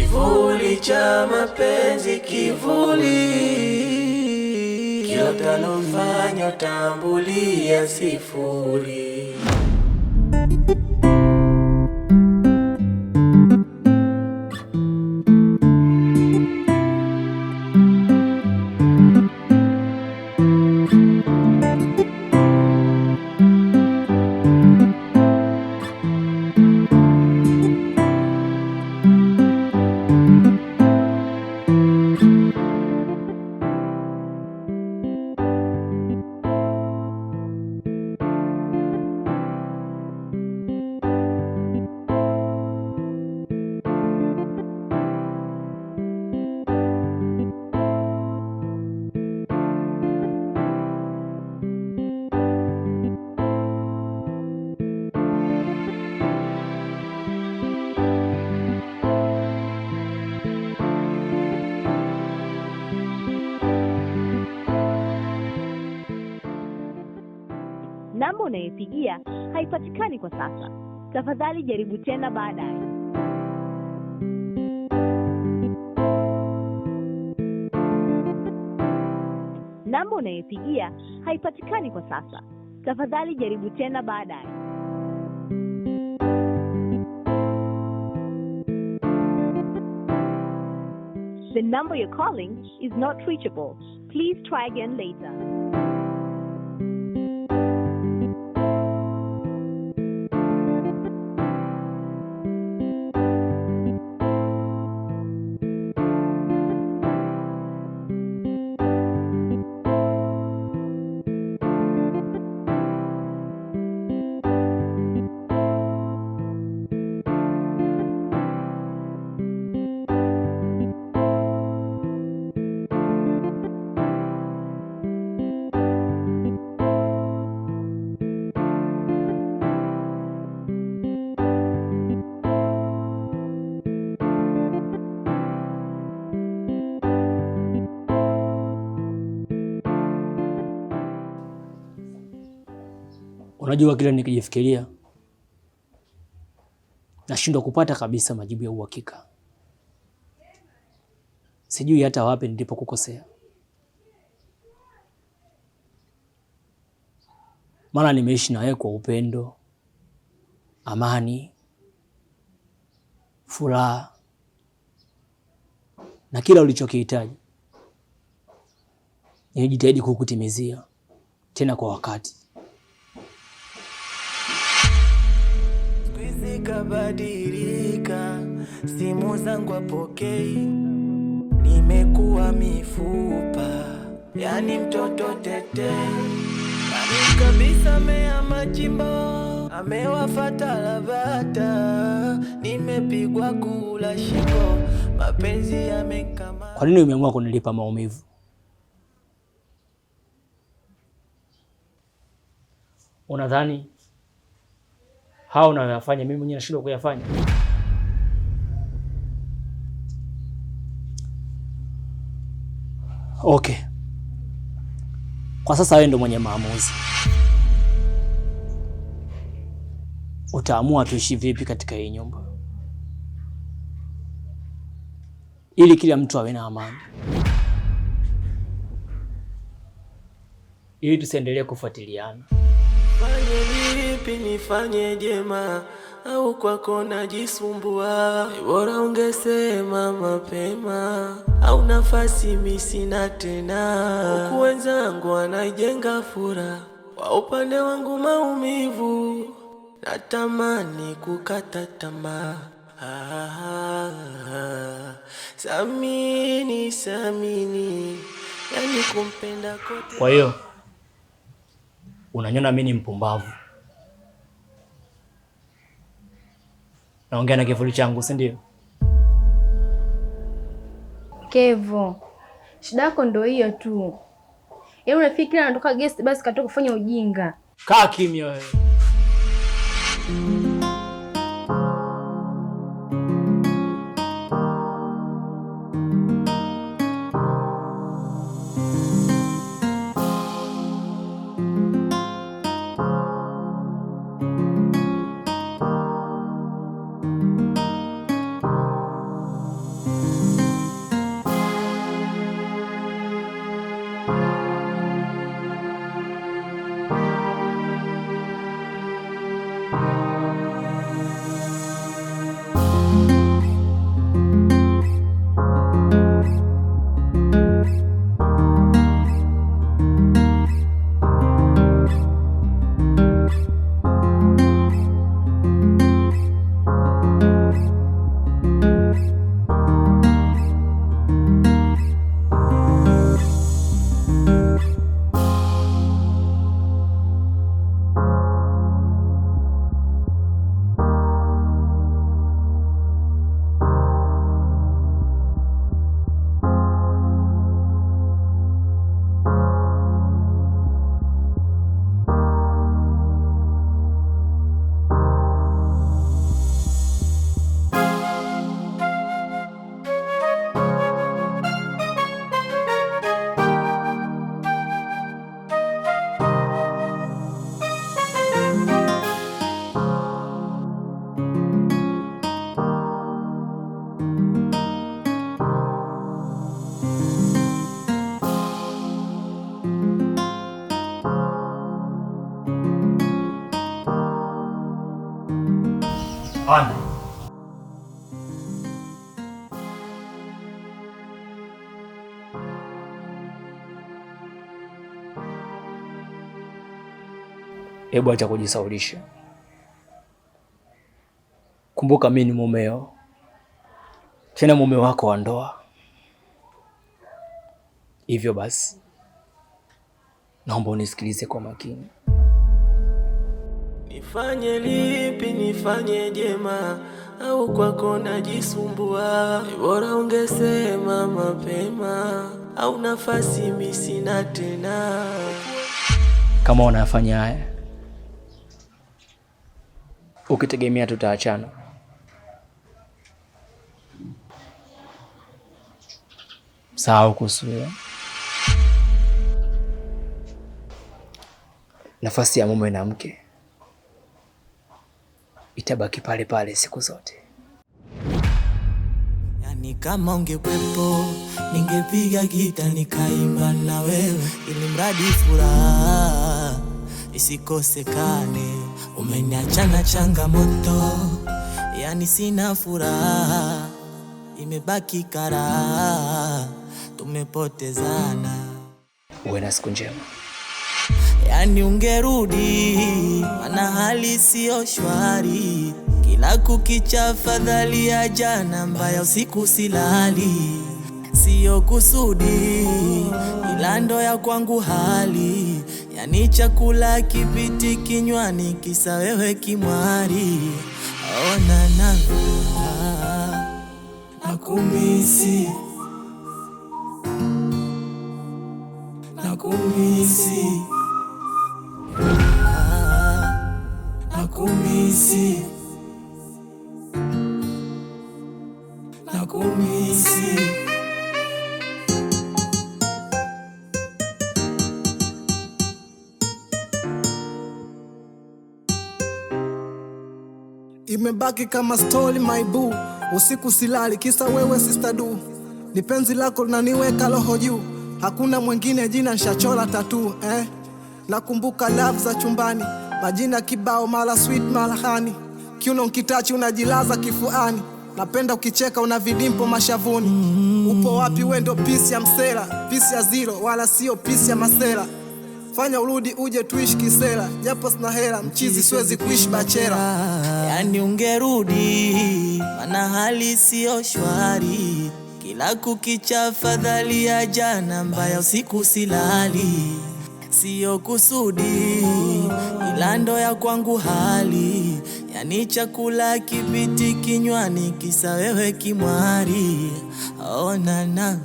kivuli cha mapenzi, kivuli kila utalofanya utambulia sifuri. Namba unayopigia haipatikani kwa sasa. Tafadhali jaribu tena baadaye. Namba unayopigia haipatikani kwa sasa. Tafadhali jaribu tena baadaye. The number you're calling is not reachable. Please try again later. Unajua kila nikijifikiria nashindwa kupata kabisa majibu ya uhakika. Sijui hata wapi nilipokukosea. Maana nimeishi na wewe kwa upendo, amani, furaha na kila ulichokihitaji. Nilijitahidi kukutimizia tena kwa wakati. Kabadilika, simu zangu apokei, nimekuwa mifupa, yani mtoto tete. Nani kabisa mea majimbo, amewafata labata, nimepigwa kula shingo, mapenzi yamekama. Kwa nini umeamua kunilipa maumivu? Unadhani hao unayoyafanya mimi mwenyewe nashindwa kuyafanya? Okay. Kwa sasa wewe ndo mwenye maamuzi. Utaamua tuishi vipi katika hii nyumba, ili kila mtu awe na amani, ili tusiendelee kufuatiliana. Fanye lipi nifanye jema, au kwako najisumbua? Bora ungesema mapema, au nafasi mimi sina tena. Huku wenzangu wanajenga furaha, kwa upande wangu maumivu, natamani kukata tamaa. Samini, yani kumpenda kote. Kwa hiyo unaniona mimi ni mpumbavu? Naongea na kivuli changu, si ndio? Kevo, shida yako ndio hiyo tu. Yaani unafikiri anatoka guest basi katoka kufanya ujinga. Kaa kimya wewe. Ana. Hebu acha kujisaulisha. Kumbuka mimi ni mumeo, tena mume wako wa ndoa. Hivyo basi, naomba unisikilize kwa makini. Nifanye lipi, nifanye jema au kwako najisumbua? Bora ungesema mapema, au nafasi mimi sina tena. Kama unafanya haya ukitegemea tutaachana, sahau kuhusu nafasi ya mume na mke itabaki pale pale siku zote. Yani kama ungekwepo, ningepiga gita nikaimba na wewe, ili mradi furaha isikosekane. Umeniacha na changamoto, yani sina furaha, imebaki karaha, tumepotezana. Uwe na siku njema. Yani ungerudi, mana hali sio shwari, kila kukicha fadhali ya jana, mbaya usiku silali. Sio kusudi, ila ndo ya kwangu hali, yani chakula kipiti kinywani, kisa wewe kimwari. Ona na nakumisi, nakumisi, nakumisi, nakumisi. Imebaki kama story my boo, usiku silali kisa wewe sister du. Ni penzi lako linaniweka roho juu, hakuna mwingine jina nshachora tattoo Nakumbuka love za chumbani, majina kibao, mala sweet mala honey. Kiuno nkitachi unajilaza kifuani, napenda ukicheka una vidimpo mashavuni. Upo wapi wewe ndo pisi ya msela, pisi ya zero wala sio pisi ya masela. Fanya urudi uje tuishi kisela, japo sina hela mchizi siwezi kuishi bachela. Yani ungerudi, mana hali sio shwari, kila kukicha fadhali ya jana, mbaya usiku silali. Sio kusudi, ila ndo ya kwangu hali, yani chakula kipiti kinywani, kisa wewe kimwari. Ona na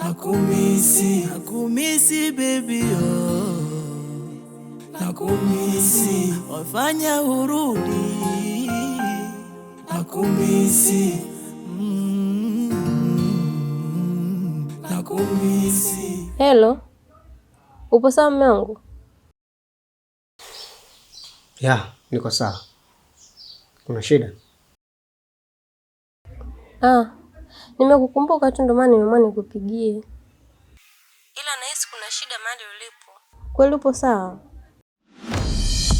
nakumisi, nakumisi baby oh, nakumisi, wafanya urudi, nakumisi, nakumisi. Hello, upo sawa mume wangu? Ya, niko sawa. Kuna shida? Nimekukumbuka tu ndo maana nimeamua nikupigie. Ila nahisi kuna shida mahali ulipo. Kweli upo sawa?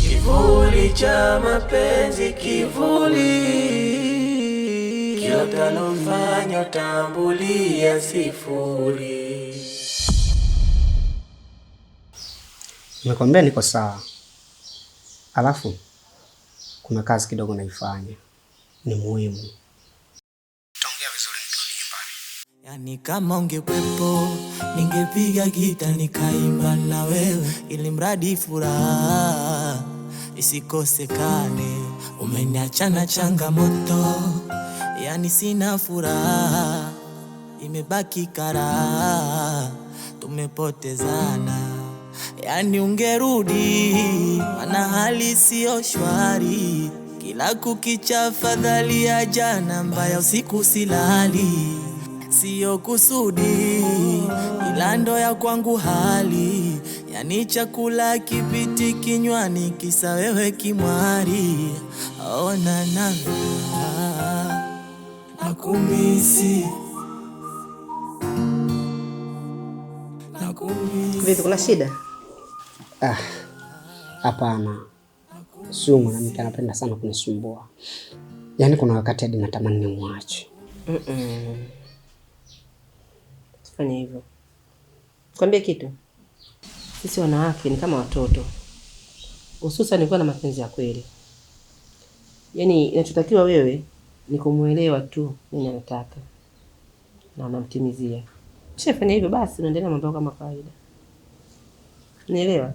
Kivuli cha mapenzi, kivuli kila utalofanya utambulia sifuri. Nimekwambia niko sawa. Alafu kuna kazi kidogo naifanya. ni muhimu. Tutaongea vizuri nikirudi nyumbani. Yani kama ungekwepo, ningepiga gita nikaimba na wewe, ili mradi furaha isikosekane. Umeniacha na changamoto, yani sina furaha, imebaki karaha, tumepotezana. Yani ungerudi, mana hali sio shwari, kila kukicha fadhali ya jana, mbaya usiku silali. Sio kusudi, ila ndo ya kwangu hali, yani chakula kipiti kinywani, kisa wewe kimwari. Ona nakumisi. Vipi, kuna shida? Hapana. Sio mwanamke anapenda sana kunisumbua. Yaani kuna wakati hadi natamani nimwache. Fanya hivyo. Kwambie kitu. Sisi wanawake ni kama watoto. Hususan nikiwa na mapenzi ya kweli. Yaani inachotakiwa wewe ni kumuelewa tu nini anataka. Na unamtimizia. Ukishafanya hivyo basi unaendelea mambo yako kama kawaida. Unielewa?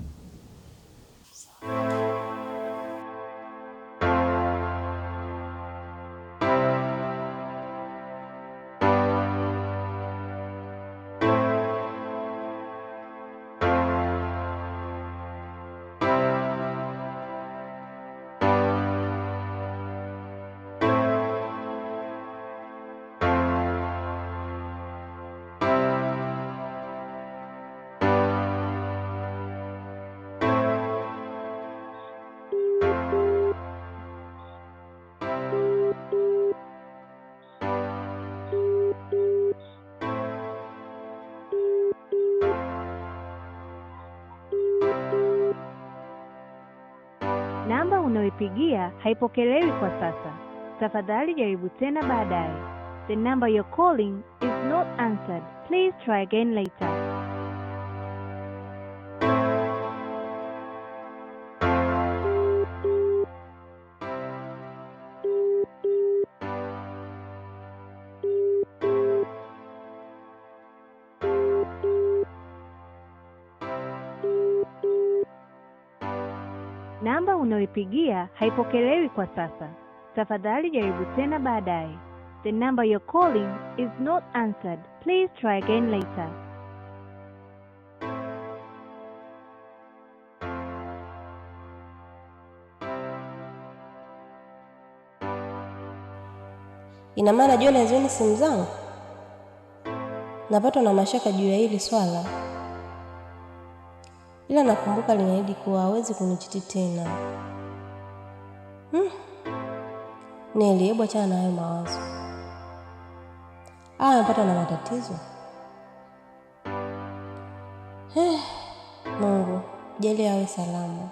Namba unayopigia haipokelewi kwa sasa. Tafadhali jaribu tena baadaye. The number you're calling is not answered. Please try again later. Namba unayopigia haipokelewi kwa sasa. Tafadhali jaribu tena baadaye. The number you're calling is not answered. Please try again later. Ina maana John hazioni simu zangu? Napatwa na mashaka juu ya hili swala. Ila nakumbuka aliniahidi kuwa hawezi kunichiti tena. Neli, hebu achana na hayo mawazo. Amepatwa na matatizo. Mungu, jalia awe salama.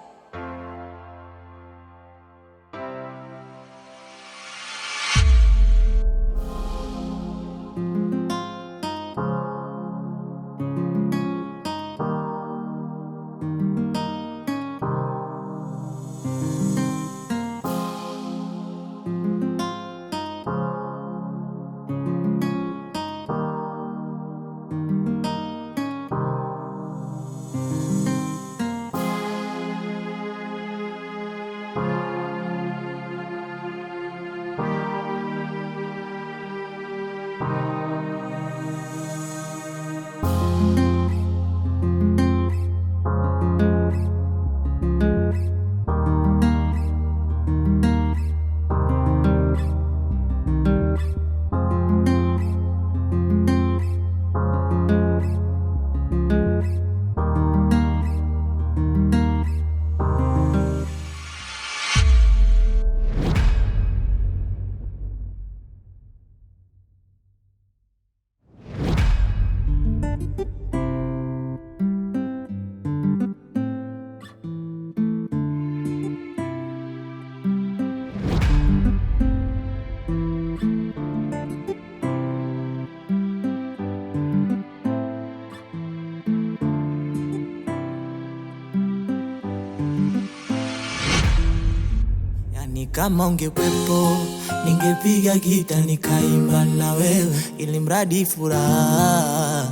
Yani kama ungekwepo ningepiga gita nikaimba na wewe, ili mradi furaha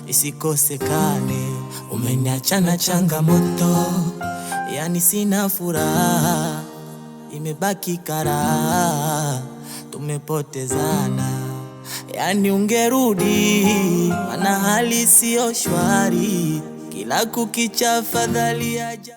isikosekane. Umeniacha na changamoto, yani sina furaha, imebaki karaha, tumepotezana. Yani ungerudi, mana hali sio shwari, kila kukicha fadhali aja.